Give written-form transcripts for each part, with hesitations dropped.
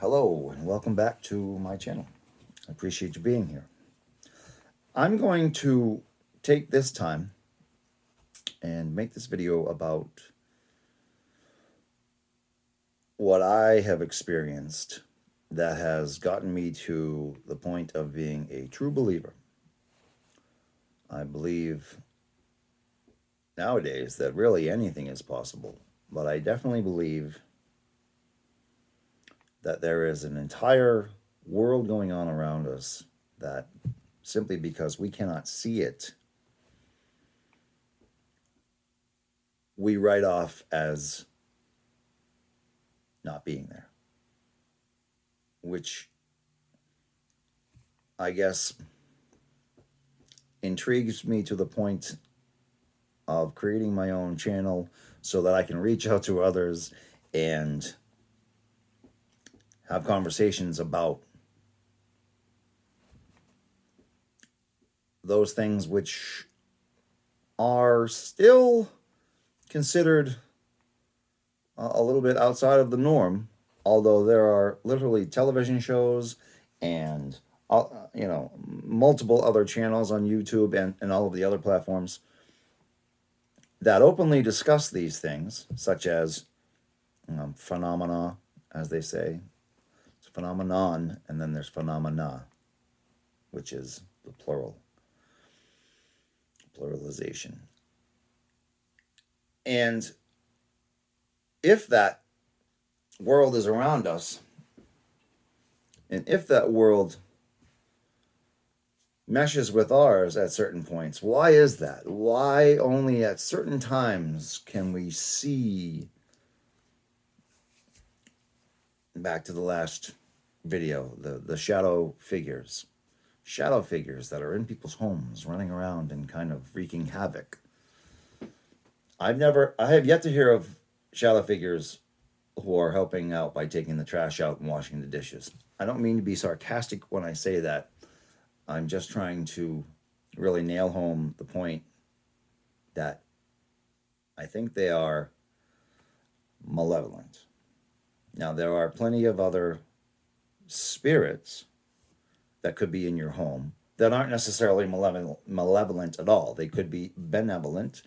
Hello and welcome back to my channel. I appreciate you being here. I'm going to take this time and make this video about what I have experienced that has gotten me to the point of being a true believer. I believe nowadays that really anything is possible, but I definitely believe that there is an entire world going on around us that simply because we cannot see it, we write off as not being there, which I guess intrigues me to the point of creating my own channel so that I can reach out to others and have conversations about those things which are still considered a little bit outside of the norm, although there are literally television shows and multiple other channels on YouTube and all of the other platforms that openly discuss these things, such as phenomena, as they say. It's phenomenon, and then there's phenomena, which is the pluralization. And if that world is around us, and if that world meshes with ours at certain points, why is that? Why only at certain times can we see, back to the last video, the shadow figures that are in people's homes running around and kind of wreaking havoc? I have yet to hear of shadow figures who are helping out by taking the trash out and washing the dishes. I don't mean to be sarcastic when I say that. I'm just trying to really nail home the point that I think they are malevolent. Now, there are plenty of other spirits that could be in your home that aren't necessarily malevolent at all. They could be benevolent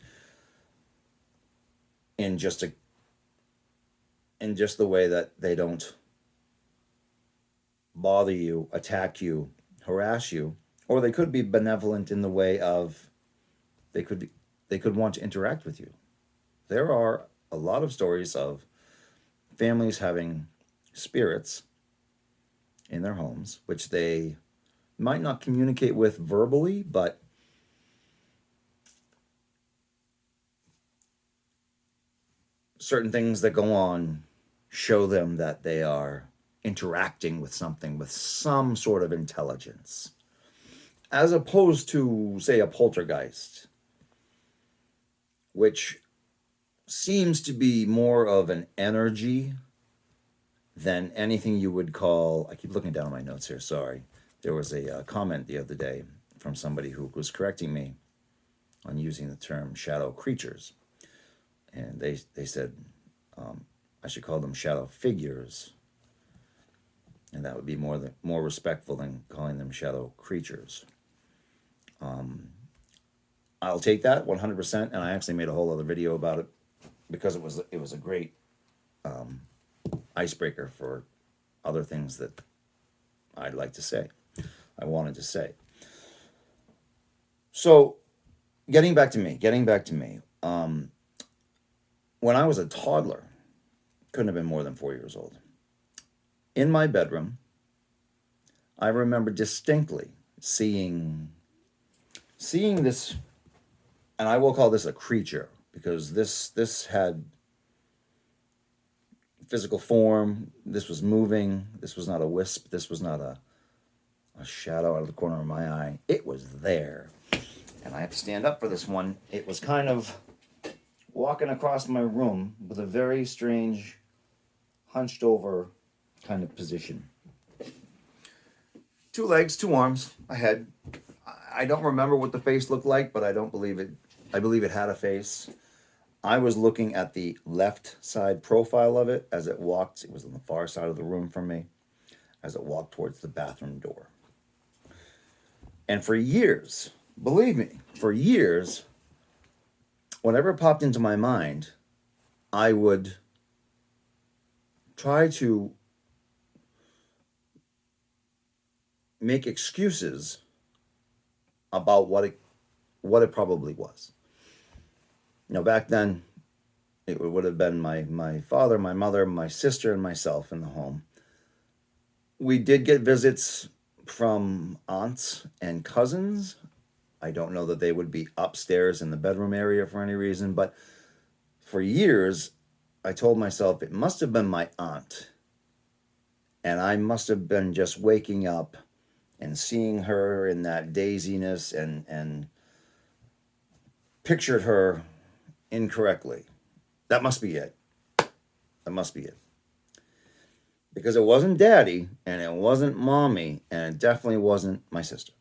in just the way that they don't bother you, attack you, harass you, or they could be benevolent in the way of they could want to interact with you. There are a lot of stories of families having spirits in their homes, which they might not communicate with verbally, but certain things that go on show them that they are interacting with something with some sort of intelligence, as opposed to, say, a poltergeist, which seems to be more of an energy than anything you would call, I keep looking down at my notes here, sorry. There was a comment the other day from somebody who was correcting me on using the term shadow creatures. And they said I should call them shadow figures. And that would be more respectful than calling them shadow creatures. I'll take that 100%, and I actually made a whole other video about it because it was a great icebreaker for other things that I'd like to say, I wanted to say. So, getting back to me. When I was a toddler, couldn't have been more than 4 years old, in my bedroom, I remember distinctly seeing this, and I will call this a creature because this had physical form. This was moving. This was not a wisp. This was not a shadow out of the corner of my eye. It was there. And I have to stand up for this one. It was kind of walking across my room with a very strange, hunched over kind of position. 2 legs, 2 arms, a head. I don't remember what the face looked like, but I believe it had a face. I was looking at the left side profile of it as it walked. It was on the far side of the room from me. as it walked towards the bathroom door. And for years, believe me, for years, whenever it popped into my mind, I would try to make excuses about what it probably was. Back then, it would have been my father, my mother, my sister, and myself in the home. We did get visits from aunts and cousins. I don't know that they would be upstairs in the bedroom area for any reason, but for years, I told myself it must have been my aunt. And I must have been just waking up and seeing her in that daziness and pictured her incorrectly. That must be it. That must be it. Because it wasn't daddy, and it wasn't mommy, and it definitely wasn't my sister.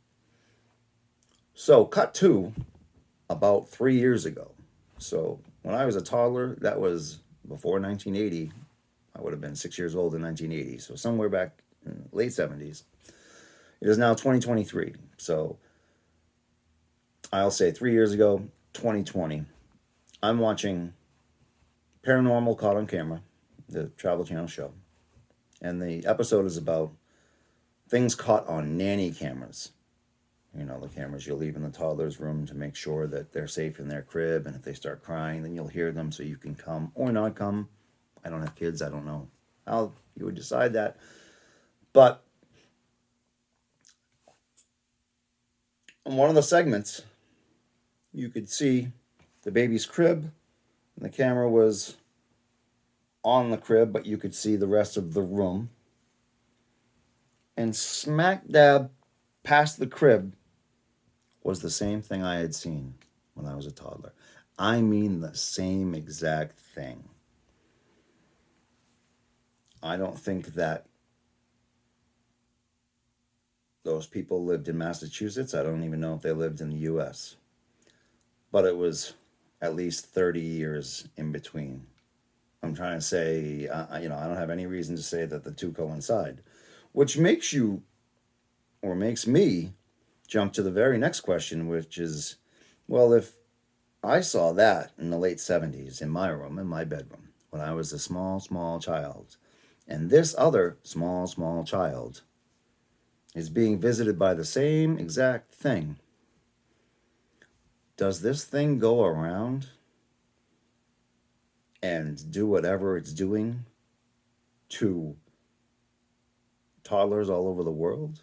So, cut to about 3 years ago. So, when I was a toddler, that was before 1980. I would have been 6 years old in 1980. So, somewhere back in the late 70s. It is now 2023. So, I'll say 3 years ago, 2020, I'm watching Paranormal Caught on Camera, the Travel Channel show. And the episode is about things caught on nanny cameras. The cameras you'll leave in the toddler's room to make sure that they're safe in their crib. And if they start crying, then you'll hear them so you can come or not come. I don't have kids. I don't know how you would decide that. But in one of the segments, you could see the baby's crib, and the camera was on the crib, but you could see the rest of the room. And smack dab past the crib was the same thing I had seen when I was a toddler. I mean, the same exact thing. I don't think that those people lived in Massachusetts. I don't even know if they lived in the U.S. But it was at least 30 years in between. I'm trying to say, I don't have any reason to say that the two coincide, which makes me jump to the very next question, which is, well, if I saw that in the late 70s in my room, in my bedroom, when I was a small, small child, and this other small, small child is being visited by the same exact thing, does this thing go around and do whatever it's doing to toddlers all over the world?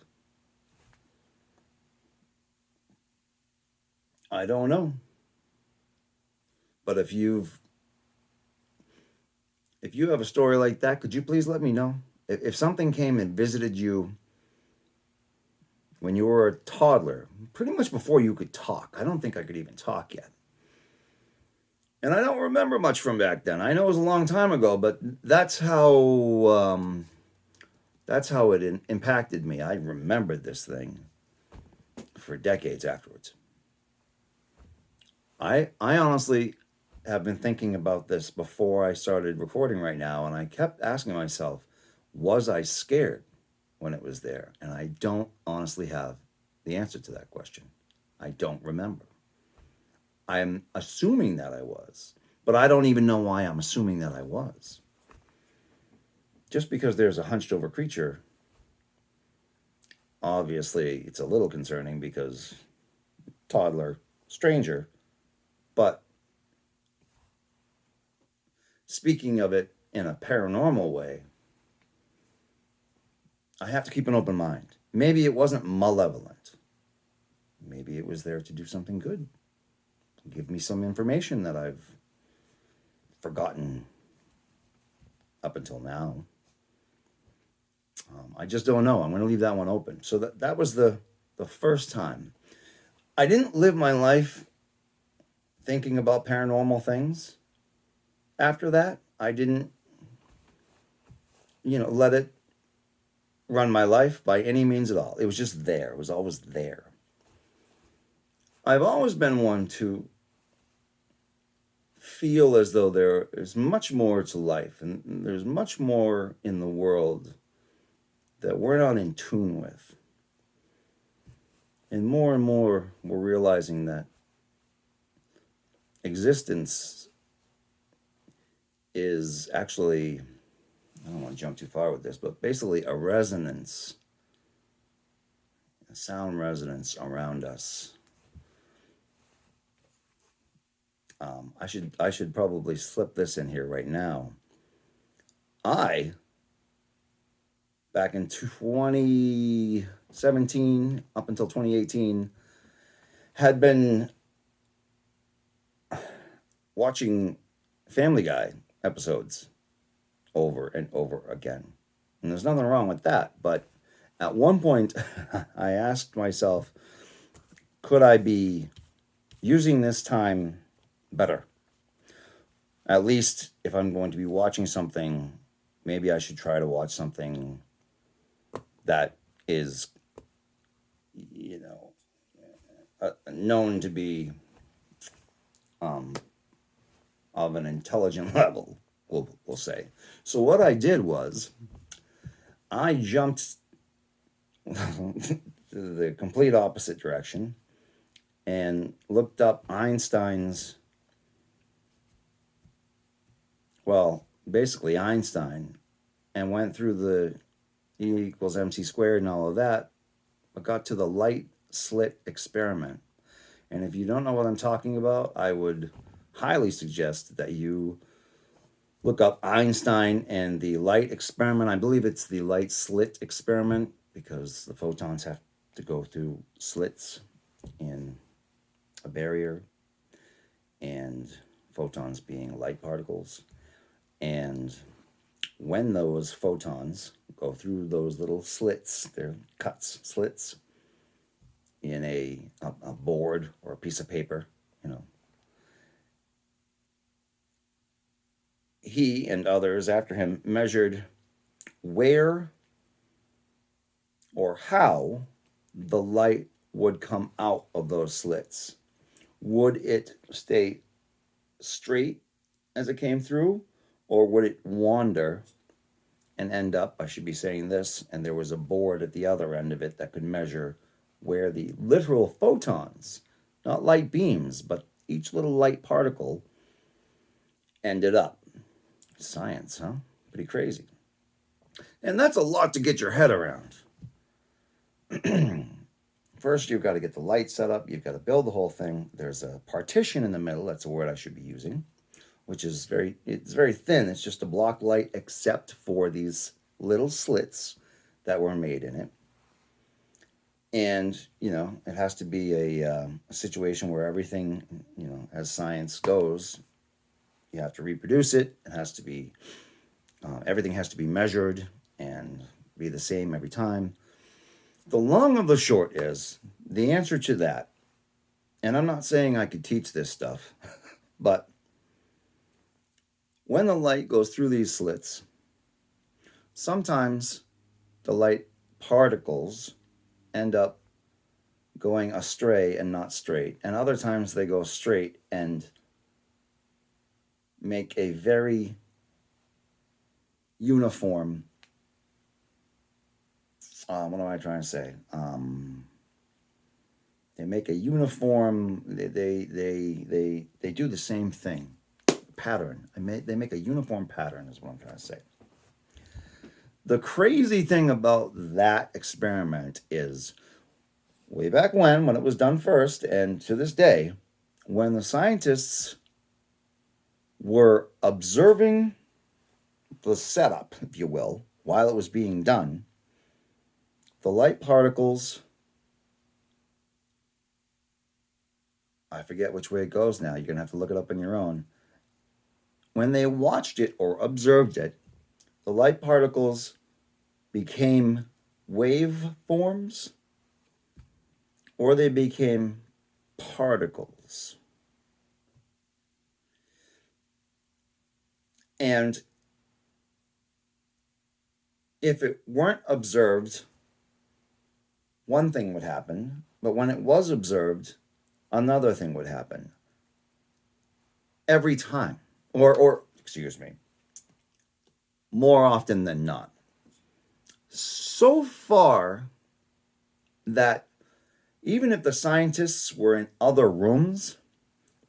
I don't know. But if you have a story like that, could you please let me know? If something came and visited you when you were a toddler, pretty much before you could talk. I don't think I could even talk yet. And I don't remember much from back then. I know it was a long time ago, but that's how it impacted me. I remembered this thing for decades afterwards. I honestly have been thinking about this before I started recording right now, and I kept asking myself, was I scared when it was there? And I don't honestly have the answer to that question. I don't remember. I'm assuming that I was, but I don't even know why I'm assuming that I was. Just because there's a hunched over creature, obviously it's a little concerning because toddler, stranger, but speaking of it in a paranormal way, I have to keep an open mind. Maybe it wasn't malevolent. Maybe it was there to do something good. Give me some information that I've forgotten up until now. I just don't know. I'm going to leave that one open. So that was the first time. I didn't live my life thinking about paranormal things. After that, I didn't, let it run my life by any means at all. It was just there. It was always there. I've always been one to feel as though there is much more to life and there's much more in the world that we're not in tune with. And more we're realizing that existence is actually, I don't want to jump too far with this, but basically a resonance, a sound resonance around us. I should probably slip this in here right now. I, back in 2017 up until 2018, had been watching Family Guy episodes over and over again. And there's nothing wrong with that. But at one point, I asked myself, could I be using this time better? At least if I'm going to be watching something, maybe I should try to watch something that is, you know, known to be of an intelligent level, we'll say. So what I did was I jumped the complete opposite direction and looked up Einstein's, well, basically Einstein, and went through the E equals mc squared and all of that, but got to the light slit experiment. And if you don't know what I'm talking about, I would highly suggest that you look up Einstein and the light experiment. I believe it's the light slit experiment because the photons have to go through slits in a barrier, and photons being light particles. And when those photons go through those little slits, they're cuts, slits, in a board or a piece of paper, you know, he and others after him measured where or how the light would come out of those slits. Would it stay straight as it came through, or would it wander and end up, I should be saying this, and there was a board at the other end of it that could measure where the literal photons, not light beams, but each little light particle ended up. Science, huh? Pretty crazy. And that's a lot to get your head around. First, you've got to get the light set up. You've got to build the whole thing. There's a partition in the middle. That's a word I should be using, which is it's very thin. It's just a block light except for these little slits that were made in it. And, you know, it has to be a situation where everything, you know, as science goes, you have to reproduce it. It has to be, everything has to be measured and be the same every time. The long of the short is the answer to that. And I'm not saying I could teach this stuff, but when the light goes through these slits, sometimes the light particles end up going astray and not straight, and other times they go straight and make a very uniform, what am I trying to say? They make a uniform, they do the same thing, pattern. They make a uniform pattern is what I'm trying to say. The crazy thing about that experiment is way back when it was done first, and to this day, when the scientists were observing the setup, if you will, while it was being done, the light particles, I forget which way it goes now, you're going to have to look it up on your own. When they watched it or observed it, the light particles became waveforms or they became particles. And if it weren't observed, one thing would happen, but when it was observed, another thing would happen. Every time. Or excuse me, more often than not. So so far that even if the scientists were in other rooms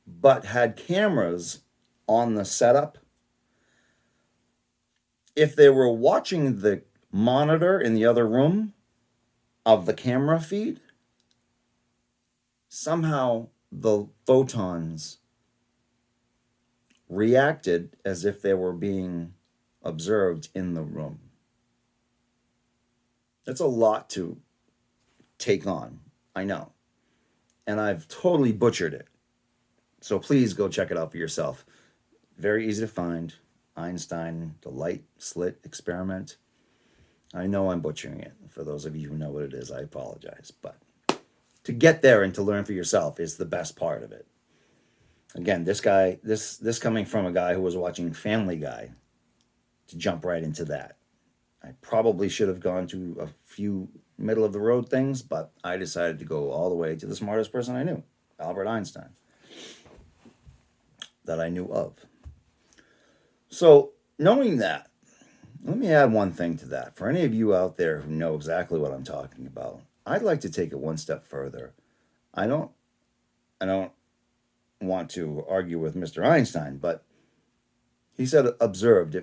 but had cameras on the setup, if they were watching the monitor in the other room of the camera feed, somehow the photons reacted as if they were being observed in the room. That's a lot to take on, I know. And I've totally butchered it. So please go check it out for yourself. Very easy to find. Einstein, the light slit experiment. I know I'm butchering it. For those of you who know what it is, I apologize. But to get there and to learn for yourself is the best part of it. Again, this coming from a guy who was watching Family Guy, to jump right into that. I probably should have gone to a few middle of the road things, but I decided to go all the way to the smartest person I knew, Albert Einstein, that I knew of. So, knowing that, let me add one thing to that. For any of you out there who know exactly what I'm talking about, I'd like to take it one step further. I don't want to argue with Mr. Einstein, but he said observed,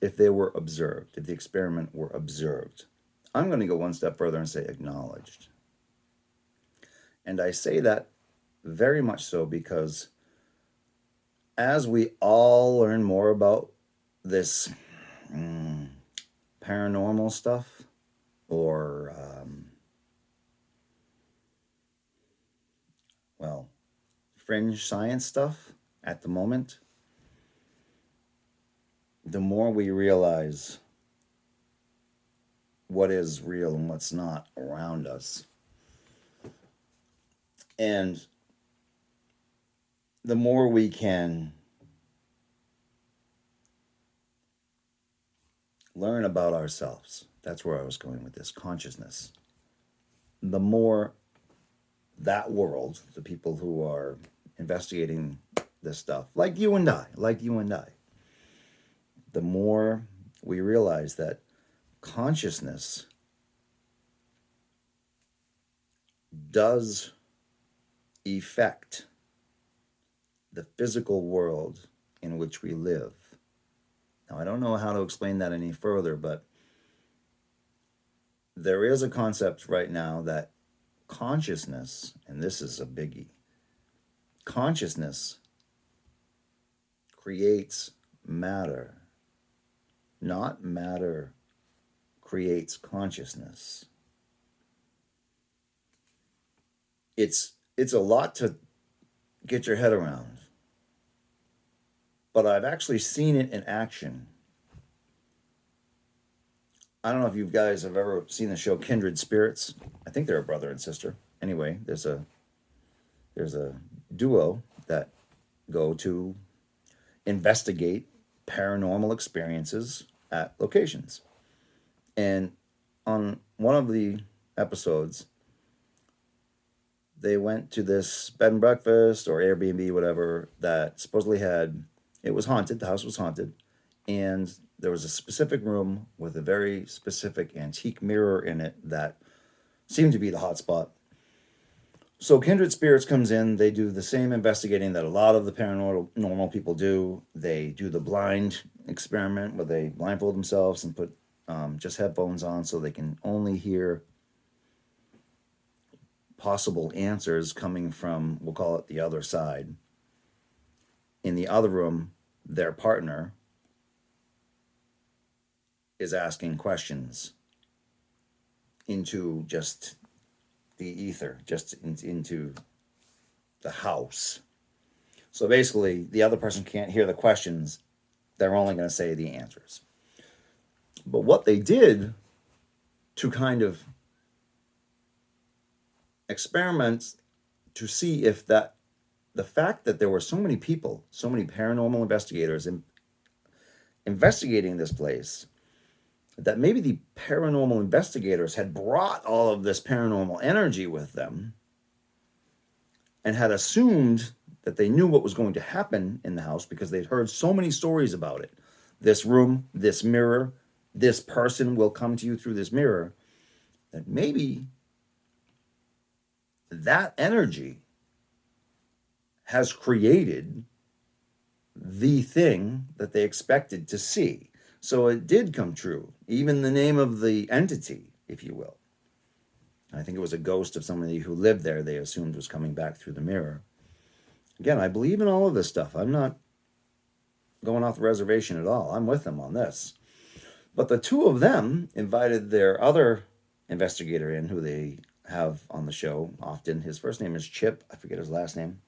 if they were observed, if the experiment were observed. I'm going to go one step further and say acknowledged. And I say that very much so because as we all learn more about this paranormal stuff or, fringe science stuff at the moment, the more we realize what is real and what's not around us. And the more we can learn about ourselves, that's where I was going with this, consciousness, the more that world, the people who are investigating this stuff, like you and I, the more we realize that consciousness does affect the physical world in which we live. Now, I don't know how to explain that any further, but there is a concept right now that consciousness, and this is a biggie, consciousness creates matter, not matter creates consciousness. It's a lot to get your head around, but I've actually seen it in action. I don't know if you guys have ever seen the show Kindred Spirits. I think they're a brother and sister. Anyway, there's a duo that go to investigate paranormal experiences at locations. And on one of the episodes, they went to this bed and breakfast or Airbnb, whatever, that supposedly it was haunted. The house was haunted. And there was a specific room with a very specific antique mirror in it that seemed to be the hot spot. So Kindred Spirits comes in. They do the same investigating that a lot of the paranormal people do. They do the blind experiment where they blindfold themselves and put just headphones on so they can only hear possible answers coming from, we'll call it the other side. In the other room, their partner is asking questions into just the ether, just into the house. So basically, the other person can't hear the questions. They're only going to say the answers. But what they did to kind of experiment to see if the fact that there were so many people, so many paranormal investigators investigating this place, that maybe the paranormal investigators had brought all of this paranormal energy with them and had assumed that they knew what was going to happen in the house because they'd heard so many stories about it. This room, this mirror, this person will come to you through this mirror. that maybe that energy has created the thing that they expected to see. So it did come true. Even the name of the entity, if you will. I think it was a ghost of somebody who lived there, they assumed was coming back through the mirror. Again, I believe in all of this stuff. I'm not going off the reservation at all. I'm with them on this. But the two of them invited their other investigator in, who they have on the show often. His first name is Chip. I forget his last name.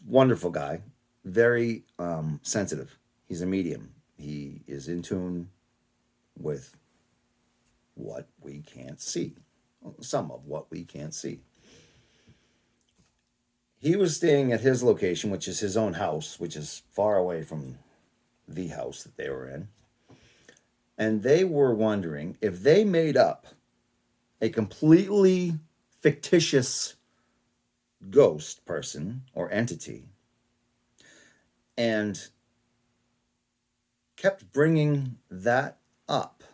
Wonderful guy. Very sensitive. He's a medium. He is in tune with what we can't see. Some of what we can't see. He was staying at his location, which is his own house, which is far away from the house that they were in. And they were wondering if they made up a completely fictitious ghost person or entity and kept bringing that up,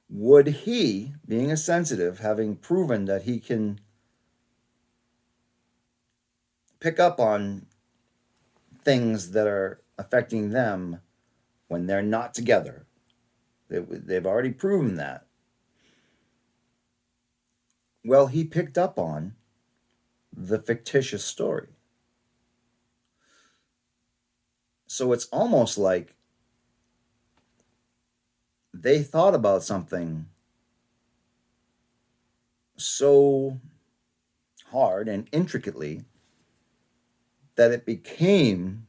would he, being a sensitive, having proven that he can pick up on things that are affecting them when they're not together, they've already proven that. Well, he picked up on the fictitious story. So it's almost like they thought about something so hard and intricately that it became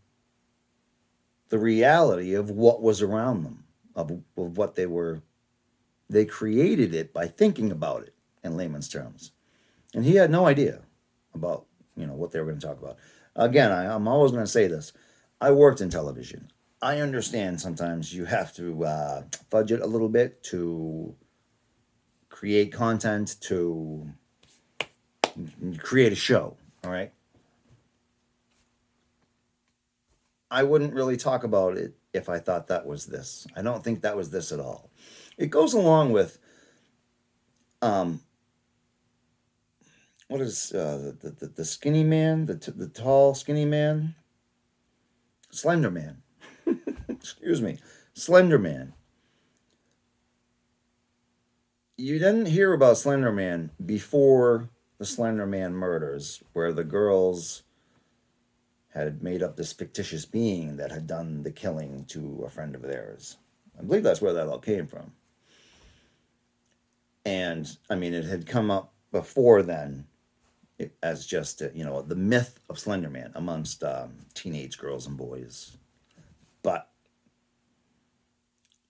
the reality of what was around them, of what they were. They created it by thinking about it in layman's terms. And he had no idea about, what they were going to talk about. Again, I'm always going to say this. I worked in television. I understand sometimes you have to fudge it a little bit to create content, to create a show, all right? I wouldn't really talk about it if I thought that was this. I don't think that was this at all. It goes along with um, what is the skinny man, the tall skinny man, Slender Man. Excuse me, Slender Man. You didn't hear about Slender Man before the Slender Man murders, where the girls had made up this fictitious being that had done the killing to a friend of theirs. I believe that's where that all came from. And I mean, it had come up before then as just the myth of Slender Man amongst teenage girls and boys. But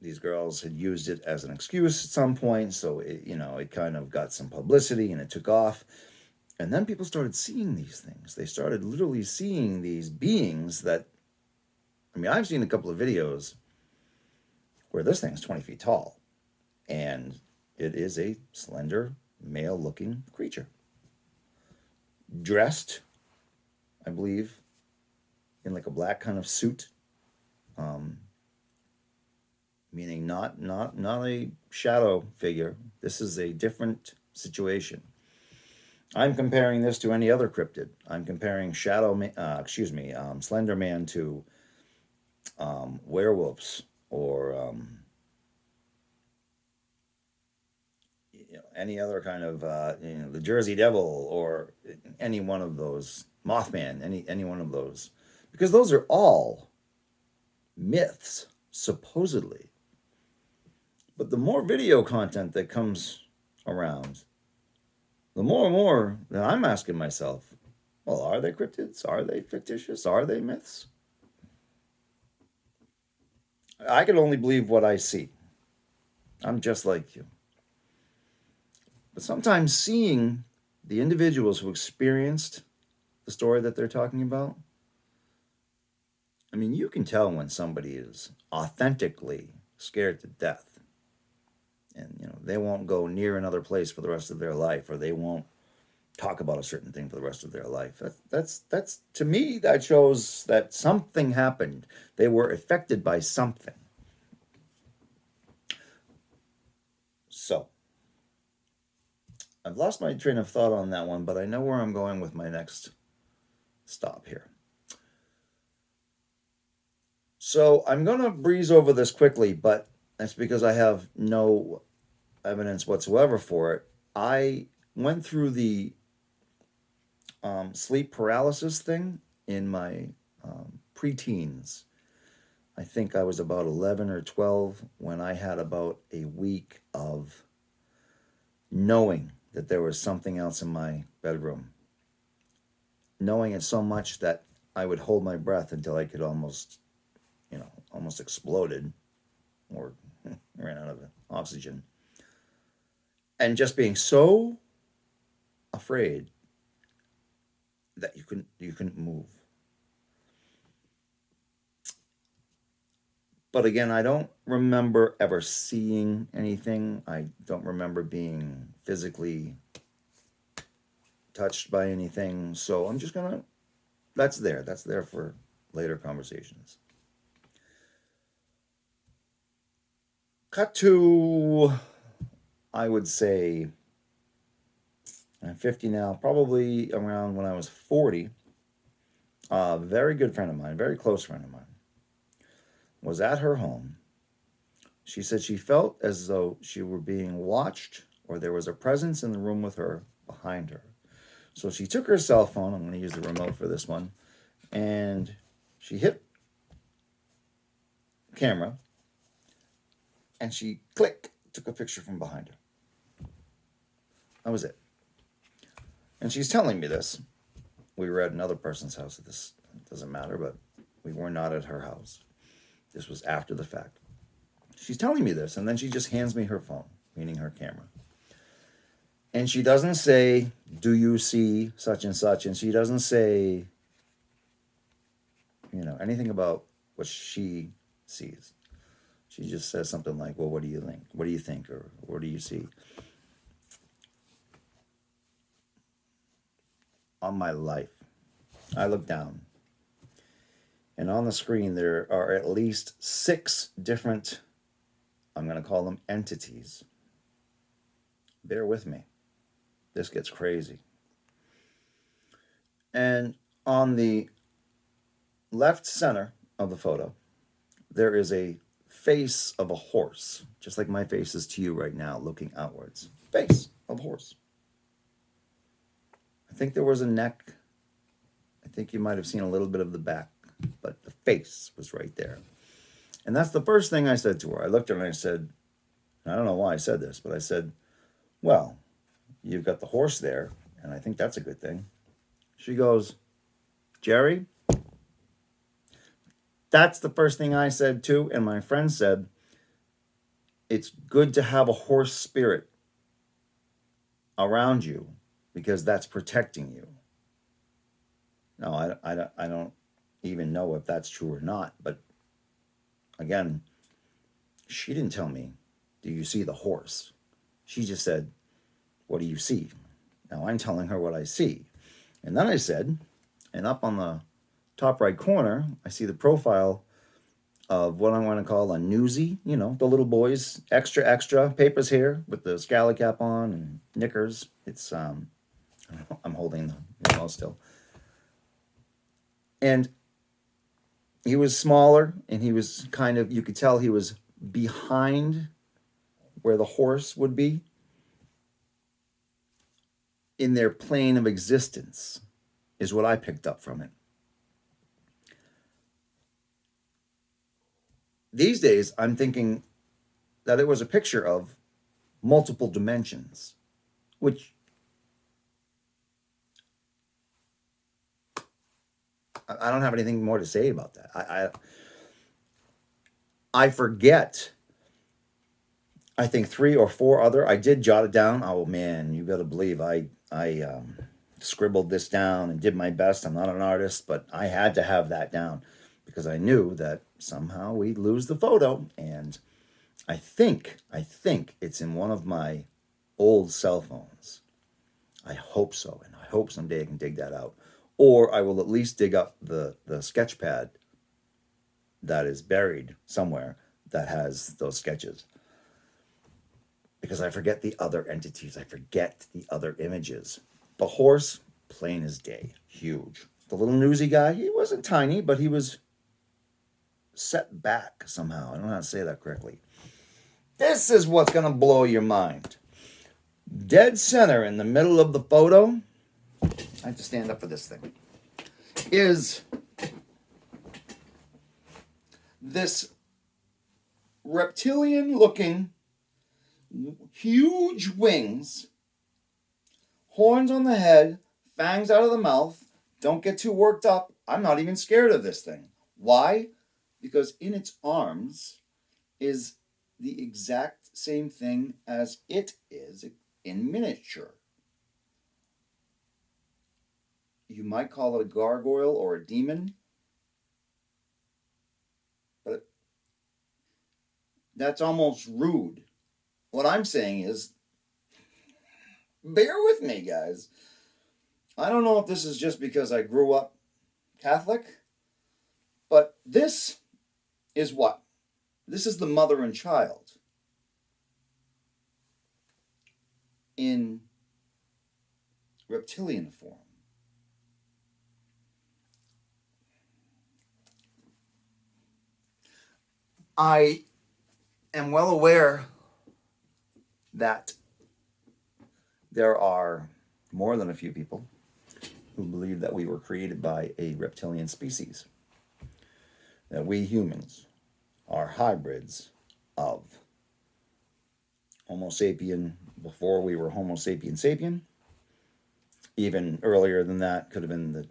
these girls had used it as an excuse at some point, so it kind of got some publicity and it took off. And then people started seeing these things. They started literally seeing these beings that, I mean, I've seen a couple of videos where this thing's 20 feet tall. And it is a slender, male-looking creature. Dressed, I believe, in like a black kind of suit. Meaning not a shadow figure. This is a different situation. I'm comparing this to any other cryptid. I'm comparing Slender Man to werewolves or any other kind of the Jersey Devil or any one of those, Mothman, any one of those, because those are all myths supposedly. But the more video content that comes around, the more and more that I'm asking myself, well, are they cryptids? Are they fictitious? Are they myths? I can only believe what I see. I'm just like you. But sometimes seeing the individuals who experienced the story that they're talking about, I mean, you can tell when somebody is authentically scared to death. And they won't go near another place for the rest of their life, or they won't talk about a certain thing for the rest of their life. That's to me, that shows that something happened. They were affected by something. So, I've lost my train of thought on that one, but I know where I'm going with my next stop here. So, I'm going to breeze over this quickly, but that's because I have no evidence whatsoever for it. I went through the sleep paralysis thing in my preteens. I think I was about 11 or 12 when I had about a week of knowing that there was something else in my bedroom. Knowing it so much that I would hold my breath until I could almost exploded or ran out of oxygen. And just being so afraid that you couldn't move. But again, I don't remember ever seeing anything. I don't remember being physically touched by anything. So I'm just gonna that's there. That's there for later conversations. Cut to, I would say, I'm 50 now, probably around when I was 40. A very good friend of mine, very close friend of mine, was at her home. She said she felt as though she were being watched or there was a presence in the room with her behind her. So she took her cell phone, I'm going to use the remote for this one, and she hit camera and she took a picture from behind her. That was it. And she's telling me this. We were at another person's house. This doesn't matter, but we were not at her house. This was after the fact. She's telling me this, and then she just hands me her phone, meaning her camera. And she doesn't say, "Do you see such and such?" And she doesn't say, anything about what she sees. She just says something like, "Well, what do you think? What do you think? Or what do you see?" On my life, I look down, and on the screen there are at least 6 different, I'm going to call them entities. Bear with me. This gets crazy. And on the left center of the photo, there is a face of a horse, just like my face is to you right now, looking outwards. Face of a horse. I think there was a neck. I think you might have seen a little bit of the back, but the face was right there. And that's the first thing I said to her. I looked at her and I said, I don't know why I said this, but I said, "Well, you've got the horse there, and I think that's a good thing." She goes, "Jerry, that's the first thing I said too." And my friend said, "It's good to have a horse spirit around you because that's protecting you." Now, I don't even know if that's true or not, but again, she didn't tell me, "Do you see the horse?" She just said, "What do you see?" Now I'm telling her what I see. And then I said, and up on the top right corner, I see the profile of what I want to call a newsie, the little boys, extra, extra, papers here with the scally cap on and knickers. It's, I'm holding the remote still. And he was smaller and he was kind of, you could tell he was behind where the horse would be in their plane of existence, is what I picked up from it. These days, I'm thinking that it was a picture of multiple dimensions, which I don't have anything more to say about that. I forget. I think 3 or 4 other. I did jot it down. Oh man, you better believe I scribbled this down and did my best. I'm not an artist, but I had to have that down because I knew that somehow we'd lose the photo. And I think it's in one of my old cell phones. I hope so, and I hope someday I can dig that out. Or I will at least dig up the sketch pad that is buried somewhere that has those sketches. because I forget the other entities. I forget the other images. The horse, plain as day, huge. The little newsy guy, he wasn't tiny, but he was set back somehow. I don't know how to say that correctly. This is what's going to blow your mind. Dead center in the middle of the photo, I have to stand up for this thing, is this reptilian looking, huge wings, horns on the head, fangs out of the mouth. Don't get too worked up. I'm not even scared of this thing. Why? Because in its arms is the exact same thing as it is in miniature. You might call it a gargoyle or a demon, but that's almost rude. What I'm saying is, bear with me, guys. I don't know if this is just because I grew up Catholic, but this is what? This is the mother and child in reptilian form. I am well aware that there are more than a few people who believe that we were created by a reptilian species, that we humans are hybrids of Homo sapien before we were Homo sapien sapien. Even earlier than that could have been the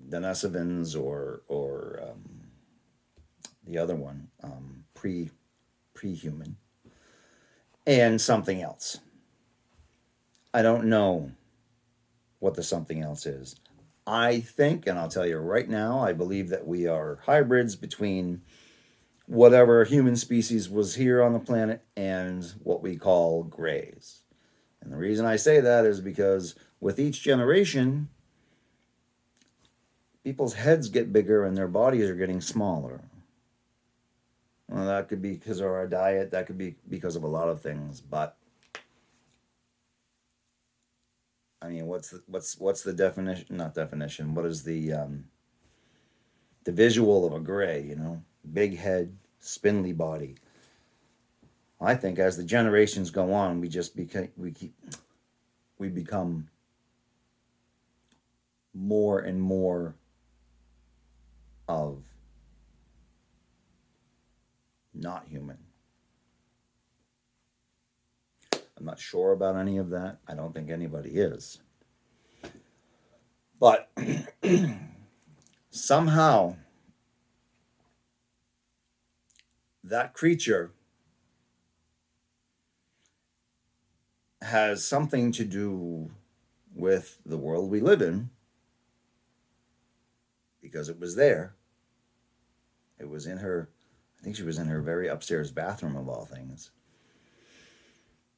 Denisovans or the other one, pre-human, and something else. I don't know what the something else is. I think, and I'll tell you right now, I believe that we are hybrids between whatever human species was here on the planet and what we call grays. And the reason I say that is because with each generation, people's heads get bigger and their bodies are getting smaller. Well, that could be because of our diet, that could be because of a lot of things, but I mean, what's the definition? Not definition. What is the visual of a gray? You know, big head, spindly body. I think as the generations go on, we become more and more of not human. I'm not sure about any of that. I don't think anybody is. But somehow that creature has something to do with the world we live in because it was there. It was in her, I think she was in her very upstairs bathroom of all things.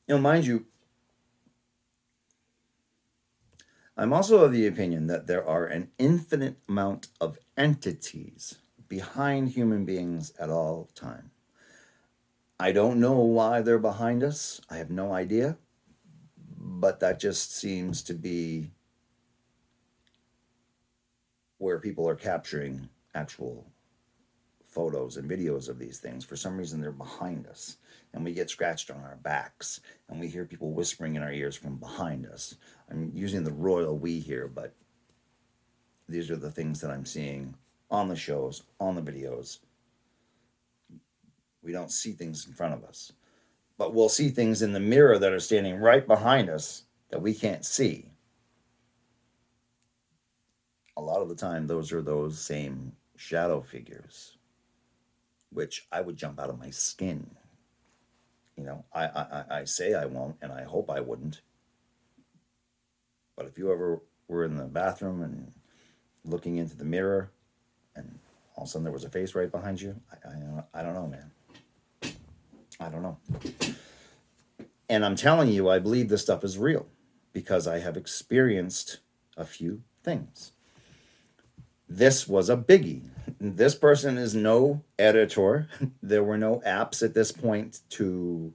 You know, mind you, I'm also of the opinion that there are an infinite amount of entities behind human beings at all time. I don't know why they're behind us. I have no idea. But that just seems to be where people are capturing actual photos and videos of these things. For some reason, they're behind us. And we get scratched on our backs. And we hear people whispering in our ears from behind us. I'm using the royal we here, but these are the things that I'm seeing on the shows, on the videos. We don't see things in front of us. But we'll see things in the mirror that are standing right behind us that we can't see. A lot of the time, those are those same shadow figures, which I would jump out of my skin. You know, I say I won't, and I hope I wouldn't. But if you ever were in the bathroom and looking into the mirror, and all of a sudden there was a face right behind you, I don't know, man. I don't know. And I'm telling you, I believe this stuff is real because I have experienced a few things. This was a biggie. This person is no editor. There were no apps at this point to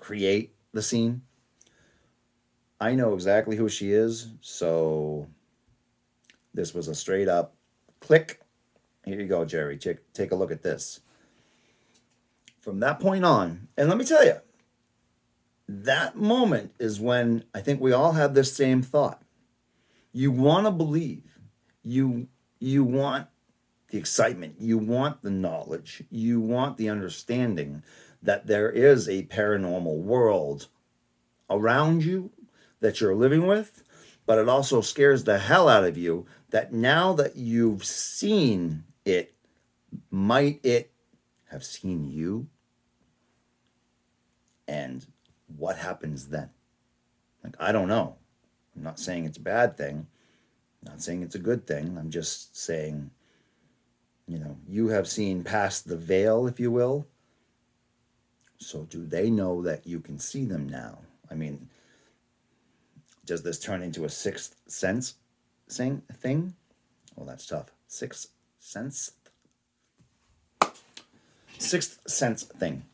create the scene. I know exactly who she is, so this was a straight up click. Here you go, Jerry. Take a look at this. From that point on, and let me tell you, that moment is when I think we all have this same thought. You want to believe. You want the excitement, you want the knowledge, you want the understanding that there is a paranormal world around you that you're living with, but it also scares the hell out of you that now that you've seen it, might it have seen you? And what happens then? Like, I don't know. I'm not saying it's a bad thing. I'm not saying it's a good thing. I'm just saying, you have seen past the veil, if you will. So do they know that you can see them now? I mean, does this turn into a sixth sense thing? Well, that's tough. Sixth sense thing.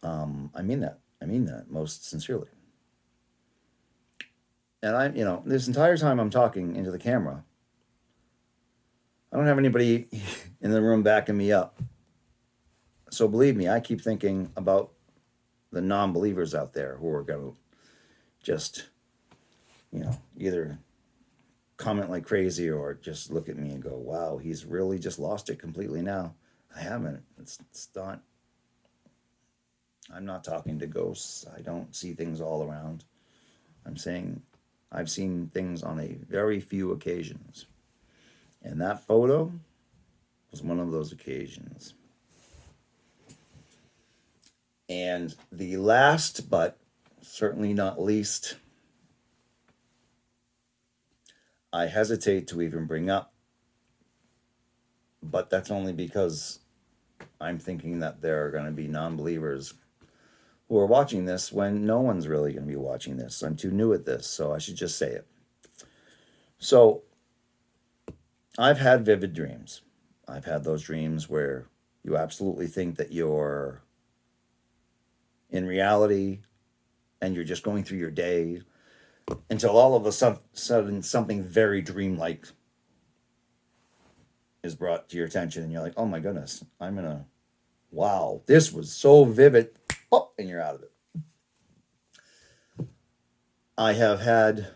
I mean that. I mean that most sincerely. And this entire time I'm talking into the camera, I don't have anybody in the room backing me up. So believe me, I keep thinking about the non-believers out there who are going to just, either comment like crazy or just look at me and go, wow, he's really just lost it completely now. I haven't. It's not. I'm not talking to ghosts. I don't see things all around. I'm saying I've seen things on a very few occasions. And that photo was one of those occasions. And the last, but certainly not least, I hesitate to even bring up, but that's only because I'm thinking that there are going to be non-believers who are watching this when no one's really going to be watching this. I'm too new at this, so I should just say it. So, I've had vivid dreams. I've had those dreams where you absolutely think that you're in reality and you're just going through your day until all of a sudden something very dreamlike is brought to your attention and you're like, oh my goodness, wow, this was so vivid. Oh, and you're out of it. I have had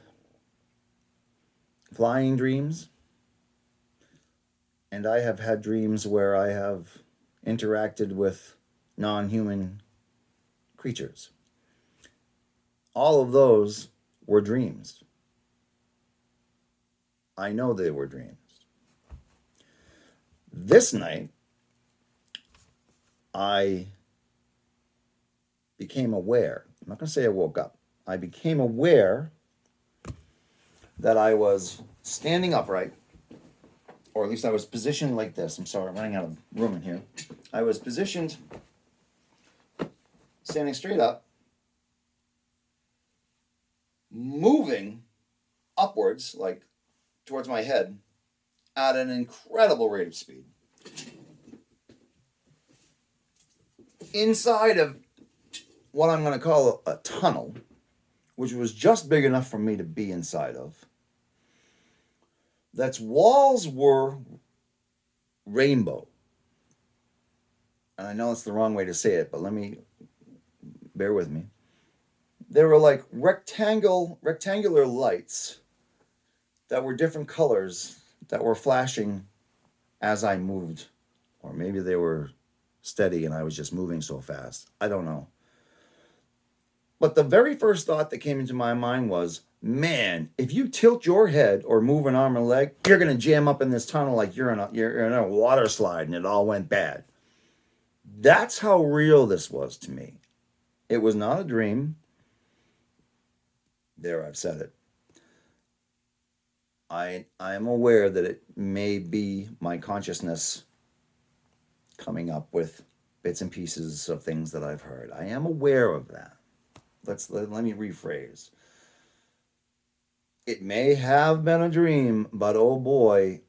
flying dreams, and I have had dreams where I have interacted with non-human creatures. All of those were dreams. I know they were dreams. This night, I became aware. I'm not going to say I woke up. I became aware that I was standing upright, or at least I was positioned like this. I'm sorry, I'm running out of room in here. I was positioned standing straight up, moving upwards, like towards my head, at an incredible rate of speed. Inside of what I'm going to call a tunnel, which was just big enough for me to be inside of. That's walls were rainbow. And I know it's the wrong way to say it, but bear with me. They were like rectangular lights that were different colors that were flashing as I moved. Or maybe they were steady and I was just moving so fast. I don't know. But the very first thought that came into my mind was, man, if you tilt your head or move an arm or leg, you're going to jam up in this tunnel like you're in a water slide and it all went bad. That's how real this was to me. It was not a dream. There, I've said it. I am aware that it may be my consciousness coming up with bits and pieces of things that I've heard. I am aware of that. Let me rephrase. It may have been a dream, but oh boy,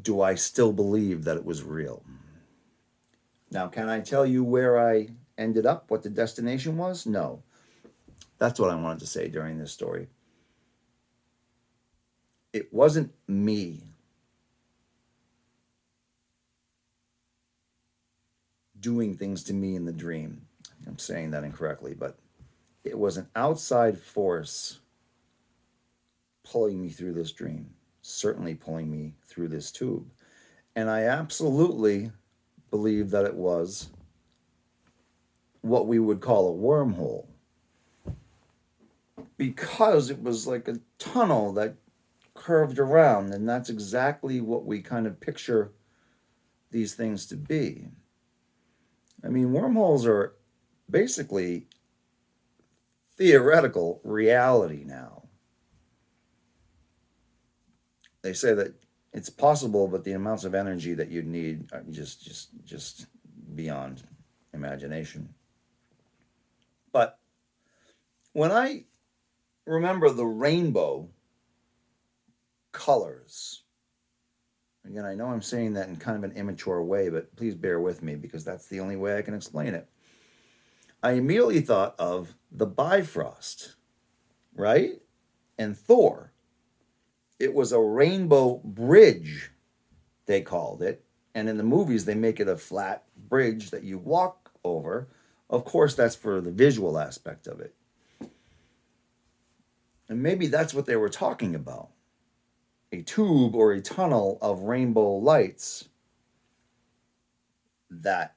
do I still believe that it was real. Now, can I tell you where I ended up, what the destination was? No. That's what I wanted to say during this story. It wasn't me doing things to me in the dream. I'm saying that incorrectly, but it was an outside force pulling me through this dream, certainly pulling me through this tube. And I absolutely believe that it was what we would call a wormhole because it was like a tunnel that curved around, and that's exactly what we kind of picture these things to be. I mean, wormholes are basically theoretical reality now. They say that it's possible, but the amounts of energy that you'd need are just beyond imagination. But when I remember the rainbow colors, again, I know I'm saying that in kind of an immature way, but please bear with me because that's the only way I can explain it. I immediately thought of the Bifrost, right? And Thor. It was a rainbow bridge, they called it. And in the movies, they make it a flat bridge that you walk over. Of course, that's for the visual aspect of it. And maybe that's what they were talking about, a tube or a tunnel of rainbow lights that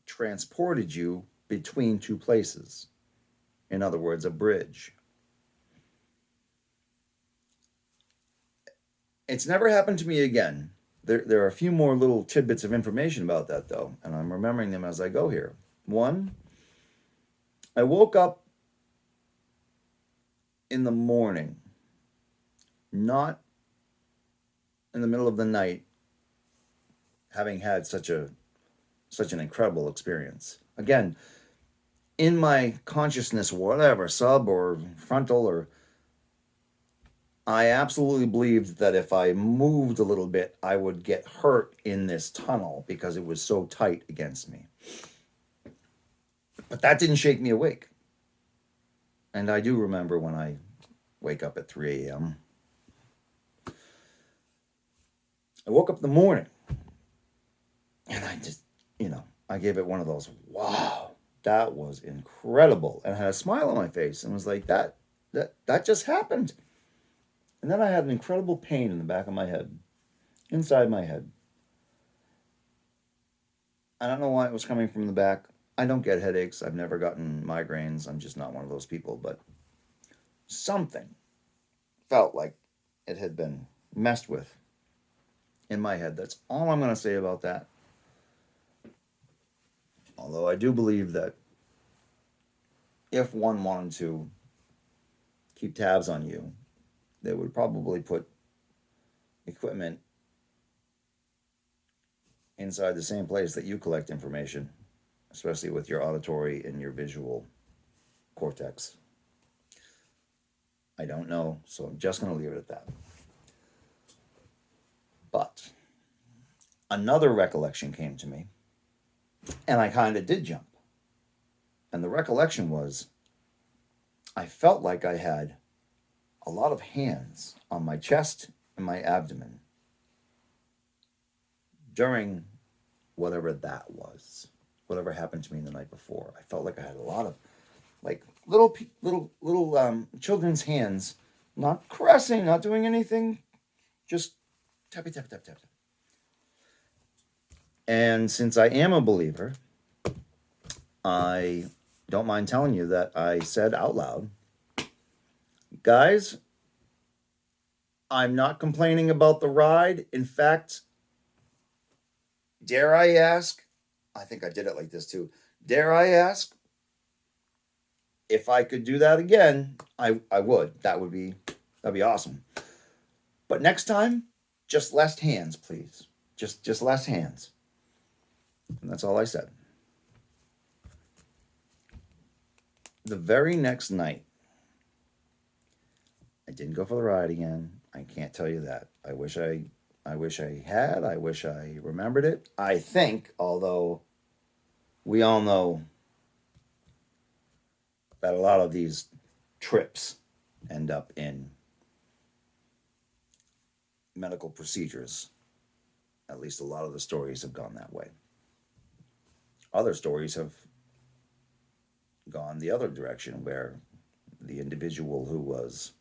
transported you between two places. In other words, a bridge. It's never happened to me again. There are a few more little tidbits of information about that, though, and I'm remembering them as I go here. One, I woke up in the morning, not in the middle of the night, having had such an incredible experience. Again, in my consciousness, whatever, sub or frontal, or I absolutely believed that if I moved a little bit, I would get hurt in this tunnel because it was so tight against me. But that didn't shake me awake. And I do remember when I wake up at 3 a.m. I woke up in the morning and I just, I gave it one of those, wow, that was incredible. And I had a smile on my face and was like, that just happened. And then I had an incredible pain in the back of my head, inside my head. I don't know why it was coming from the back. I don't get headaches. I've never gotten migraines. I'm just not one of those people. But something felt like it had been messed with in my head. That's all I'm going to say about that. Although I do believe that if one wanted to keep tabs on you, they would probably put equipment inside the same place that you collect information, especially with your auditory and your visual cortex. I don't know, so I'm just going to leave it at that. But another recollection came to me, and I kind of did jump. And the recollection was I felt like I had a lot of hands on my chest and my abdomen during whatever that was, whatever happened to me the night before. I felt like I had a lot of like little children's hands, not caressing, not doing anything, just tappy tap tap tap. And since I am a believer, I don't mind telling you that I said out loud, guys, I'm not complaining about the ride. In fact, dare I ask, I think I did it like this too. Dare I ask, if I could do that again, I would. That'd be awesome. But next time, just less hands, please. Just less hands. And that's all I said. The very next night, I didn't go for the ride again. I can't tell you that. I wish I had. I wish I remembered it. I think, although we all know that a lot of these trips end up in medical procedures. At least a lot of the stories have gone that way. Other stories have gone the other direction, where the individual who was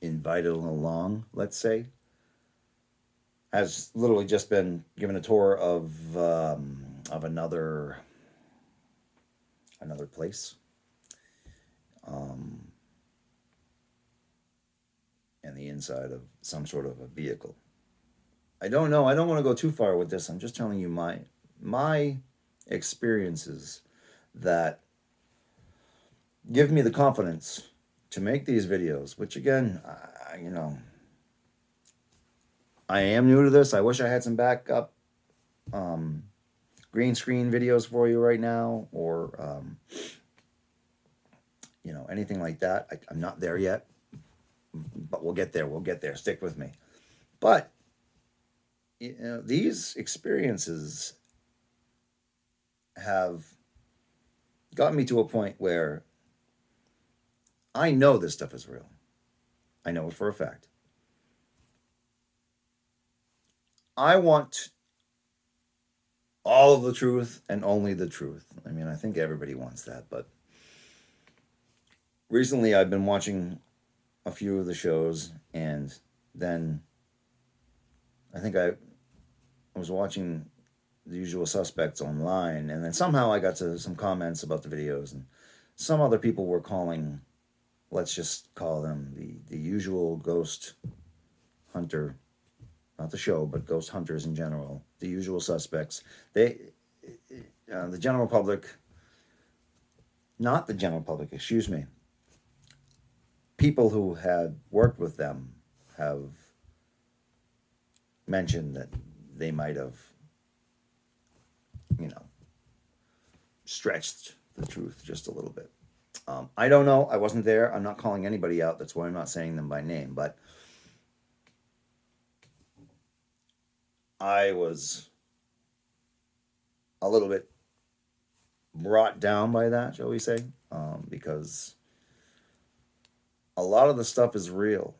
invited along, let's say, has literally just been given a tour of another place, um, and the inside of some sort of a vehicle. I don't know. I don't want to go too far with this. I'm just telling you my experiences that give me the confidence to make these videos. Which again, I am new to this. I wish I had some backup um, green screen videos for you right now, or anything like that. I'm not there yet, but we'll get there. We'll get there. Stick with me. But these experiences have gotten me to a point where I know this stuff is real. I know it for a fact. I want all of the truth and only the truth. I mean, I think everybody wants that, but recently I've been watching a few of the shows, and then I think I was watching The Usual Suspects online, and then somehow I got to some comments about the videos, and some other people were calling, let's just call them the usual ghost hunter, not the show, but ghost hunters in general, the usual suspects. The general public, not the general public, excuse me, people who had worked with them have mentioned that they might have, stretched the truth just a little bit. I don't know. I wasn't there. I'm not calling anybody out. That's why I'm not saying them by name. But I was a little bit brought down by that, shall we say, because a lot of the stuff is real.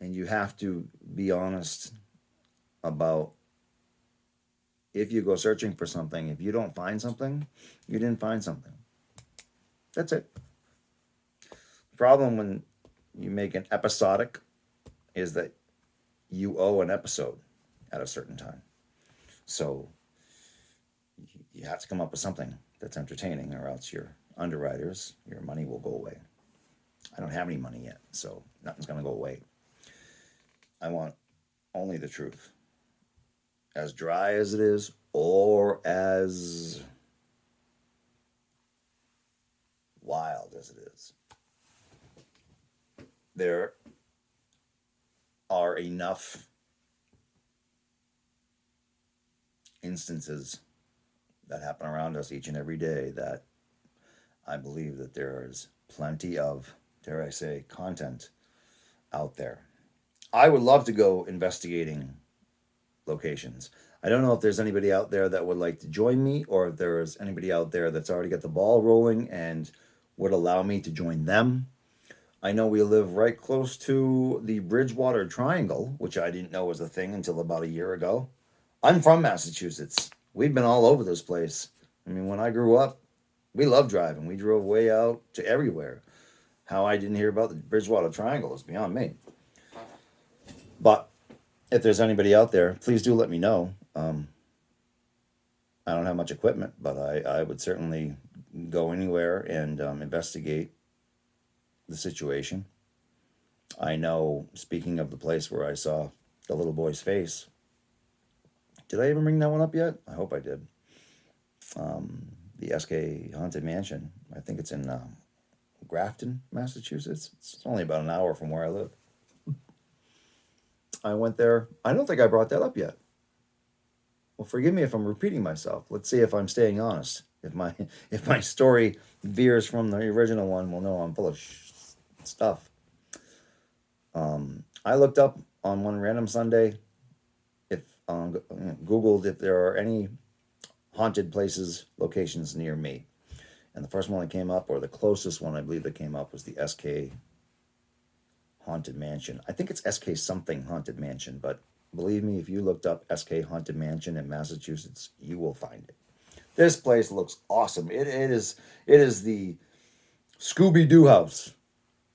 And you have to be honest about, if you go searching for something, if you don't find something, you didn't find something. That's it. The problem when you make an episodic is that you owe an episode at a certain time. So you have to come up with something that's entertaining, or else your underwriters, your money will go away. I don't have any money yet, so nothing's going to go away. I want only the truth. As dry as it is, or as wild as it is. There are enough instances that happen around us each and every day that I believe that there is plenty of, dare I say, content out there. I would love to go investigating locations. I don't know if there's anybody out there that would like to join me, or if there's anybody out there that's already got the ball rolling and would allow me to join them. I know we live right close to the Bridgewater Triangle, which I didn't know was a thing until about a year ago. I'm from Massachusetts. We've been all over this place. I mean, when I grew up, we loved driving. We drove way out to everywhere. How I didn't hear about the Bridgewater Triangle is beyond me. But if there's anybody out there, please do let me know. I don't have much equipment, but I would certainly go anywhere and investigate the situation. I know, speaking of the place where I saw the little boy's face, did I even bring that one up yet? I hope I did. The SK Haunted Mansion. I think it's in Grafton, Massachusetts. It's only about an hour from where I live. I went there. I don't think I brought that up yet. Well, forgive me if I'm repeating myself. Let's see if I'm staying honest. If my story veers from the original one, well, no, I'm full of stuff. I looked up on one random Sunday, if Googled if there are any haunted places, locations near me. And the first one that came up, or the closest one I believe that came up, was the SK Haunted Mansion. I think it's SK something Haunted Mansion, but believe me, if you looked up SK Haunted Mansion in Massachusetts, you will find it. This place looks awesome. It is the Scooby Doo house.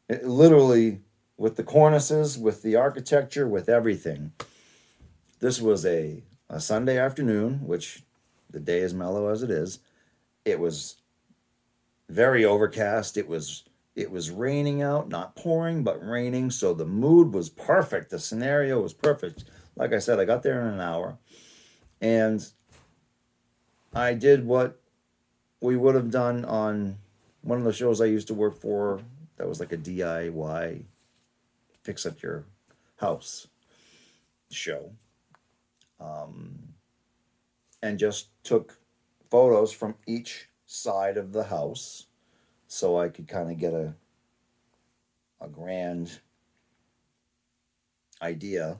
It, literally, with the cornices, with the architecture, with everything. This was a Sunday afternoon, which the day is mellow as it is. It was very overcast. It was raining out, not pouring, but raining. So the mood was perfect. The scenario was perfect. Like I said, I got there in an hour, and I did what we would have done on one of the shows I used to work for. That was like a DIY fix up your house show, um, and just took photos from each side of the house so I could kind of get a grand idea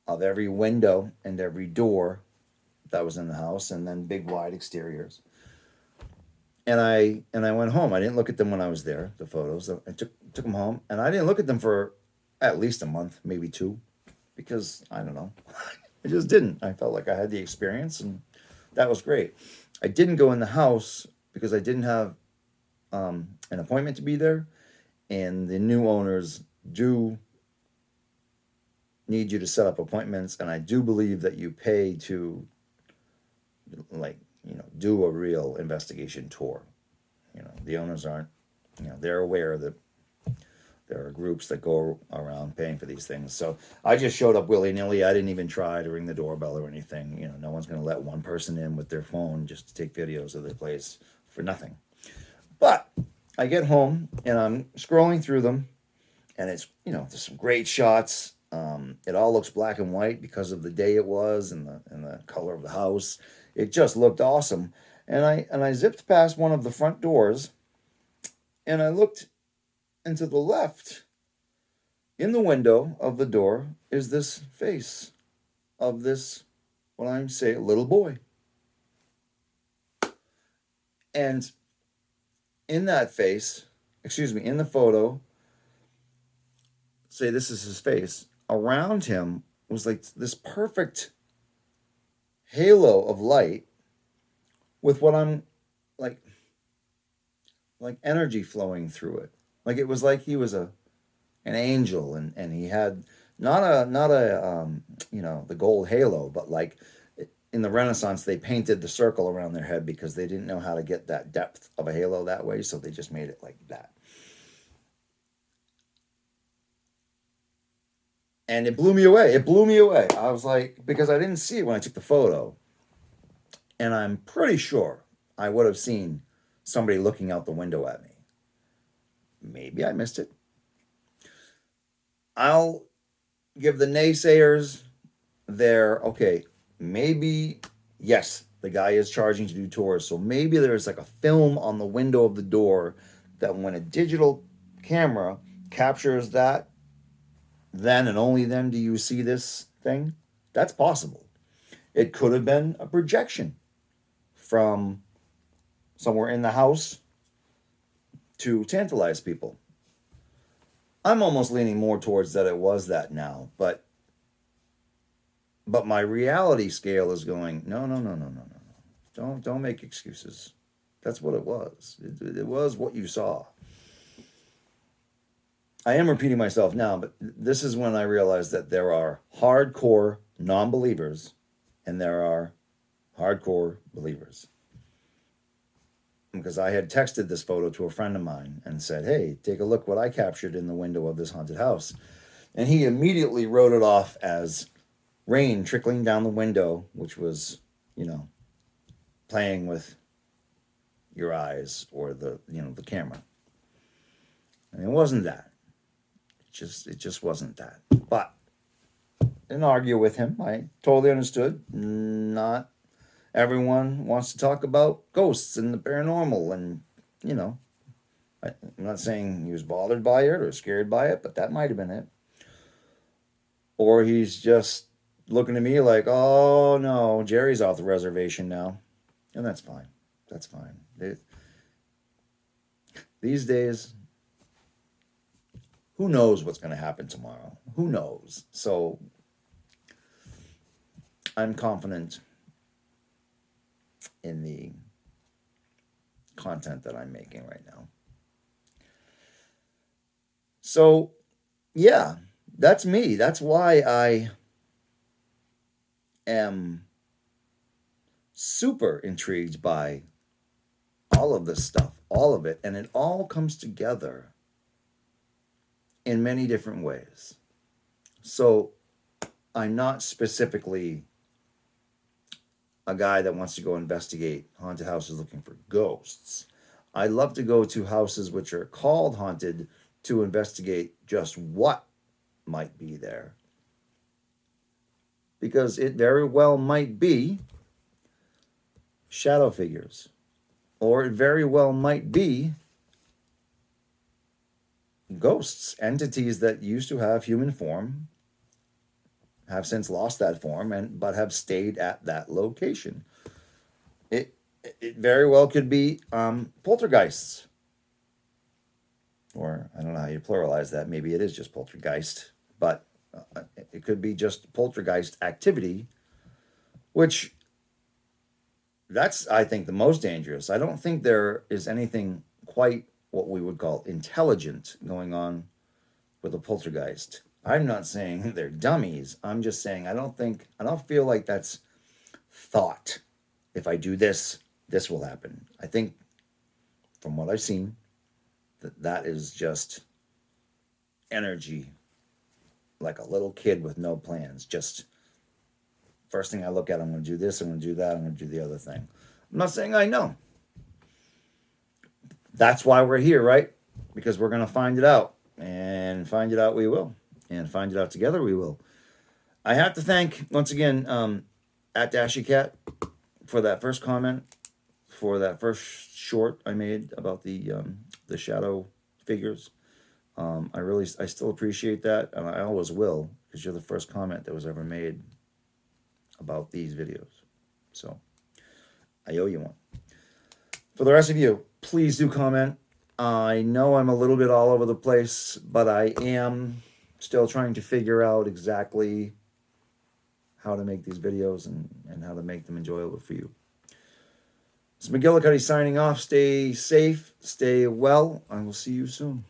of every window and every door that was in the house, and then big wide exteriors. And I went home. I didn't look at them when I was there. The photos. I took them home, and I didn't look at them for at least a month, maybe two, because I don't know. I just didn't. I felt like I had the experience, and that was great. I didn't go in the house because I didn't have an appointment to be there, and the new owners do need you to set up appointments, and I do believe that you pay to, like, do a real investigation tour. The owners aren't, they're aware that there are groups that go around paying for these things. So I just showed up willy nilly. I didn't even try to ring the doorbell or anything. No one's going to let one person in with their phone just to take videos of their place for nothing. But I get home and I'm scrolling through them, and it's, there's some great shots. It all looks black and white because of the day it was, and the color of the house. It just looked awesome. And I zipped past one of the front doors, and I looked, and to the left, in the window of the door, is this face of this, what I'm saying, little boy. And in that face, excuse me, in the photo, say this is his face, around him was like this perfect halo of light with what I'm like energy flowing through it. Like it was like he was an angel, and he had not a the gold halo, but like in the Renaissance they painted the circle around their head because they didn't know how to get that depth of a halo that way, so they just made it like that. And it blew me away. It blew me away. I was like, because I didn't see it when I took the photo, and I'm pretty sure I would have seen somebody looking out the window at me. Maybe I missed it. I'll give the naysayers their okay. Maybe yes, the guy is charging to do tours, so maybe there's like a film on the window of the door that when a digital camera captures that, then and only then do you see this thing. That's possible. It could have been a projection from somewhere in the house to tantalize people. I'm almost leaning more towards that it was that now, but my reality scale is going no, no, no, no, no, no, no. Don't make excuses. That's what it was. It was what you saw. I am repeating myself now, but this is when I realized that there are hardcore non-believers and there are hardcore believers. Because I had texted this photo to a friend of mine and said, "Hey, take a look what I captured in the window of this haunted house." And he immediately wrote it off as rain trickling down the window, which was, you know, playing with your eyes or the camera. And it wasn't that. It just wasn't that. But I didn't argue with him. I totally understood. Not everyone wants to talk about ghosts and the paranormal, and you know, I'm not saying he was bothered by it or scared by it, but that might have been it. Or he's just looking at me like, oh no, Jerry's off the reservation now. And that's fine. That's fine. These days, who knows what's going to happen tomorrow? Who knows? So I'm confident in the content that I'm making right now. So, yeah, that's me. That's why I am super intrigued by all of this stuff, all of it. And it all comes together in many different ways. So, I'm not specifically a guy that wants to go investigate haunted houses looking for ghosts. I love to go to houses which are called haunted to investigate just what might be there. Because it very well might be shadow figures, or it very well might be ghosts, entities that used to have human form, have since lost that form, and but have stayed at that location. It it very well could be poltergeists, or I don't know how you pluralize that. Maybe it is just poltergeist, but it could be just poltergeist activity, which that's, I think, the most dangerous. I don't think there is anything quite what we would call intelligent going on with a poltergeist. I'm not saying they're dummies. I'm just saying I don't feel like that's thought. If I do this, this will happen. I think from what I've seen, that is just energy, like a little kid with no plans. Just first thing I look at, I'm going to do this, I'm going to do that, I'm going to do the other thing. I'm not saying I know. That's why we're here, right? Because we're going to find it out. And find it out we will. And find it out together we will. I have to thank, once again, at Dashy Cat for that first comment, for that first short I made about the shadow figures. I still appreciate that, and I always will, because you're the first comment that was ever made about these videos. So I owe you one. For the rest of you, please do comment. I know I'm a little bit all over the place, but I am still trying to figure out exactly how to make these videos and how to make them enjoyable for you. It's McGillicuddy signing off. Stay safe, stay well. I will see you soon.